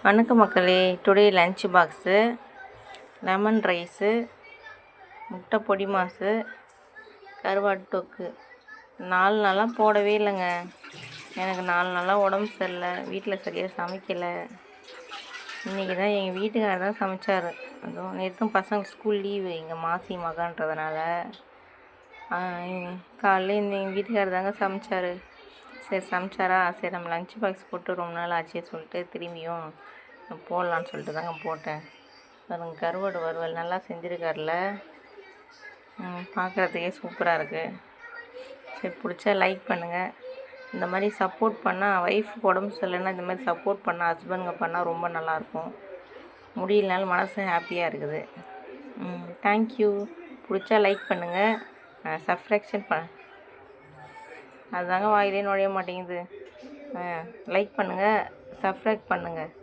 வணக்கம் மக்களே. Today lunch box lemon rice, முட்டை பொடி மாசு, கருவாட்டு தொக்கு. 4 நாளாக போடவே இல்லைங்க. எனக்கு 4 நாளாக உடம்பு சரியில்லை, வீட்டில் சரியாக சமைக்கலை. இன்றைக்கி தான் எங்கள் வீட்டுக்காரர் தான் சமைச்சார். அதுவும் நேற்றும் பசங்க ஸ்கூல் லீவு, எங்கள் மாசி மகன்றதுனால காலையில் எங்கள் வீட்டுக்காரர் தாங்க சமைச்சார். சரி சமைச்சாரா, சரி நம்ம லஞ்ச் பாக்ஸ் போட்டு ரொம்ப நாள் ஆச்சு சொல்லிட்டு திரும்பியும் போடலான்னு சொல்லிட்டு தாங்க போட்டேன். பாருங்க, கருவாடு வறுவல் நல்லா செஞ்சுருக்காருல, பார்க்குறதுக்கே சூப்பராக இருக்குது. சரி பிடிச்சா லைக் பண்ணுங்கள். இந்த மாதிரி சப்போர்ட் பண்ணால், ஒய்ஃபுக்கு உடம்பு சரியில்லைன்னா இந்த மாதிரி சப்போர்ட் பண்ணால், ஹஸ்பண்டுங்க பண்ணால் ரொம்ப நல்லாயிருக்கும். முடியலனாலும் மனசு ஹாப்பியாக இருக்குது. தேங்க்யூ. பிடிச்சா லைக் பண்ணுங்கள், சப்ஸ்கிரிப்ஷன் அதுதாங்க வாயிலே நுழைய மாட்டேங்குது. லைக் பண்ணுங்கள், சப்ஸ்கிரைப் பண்ணுங்கள்.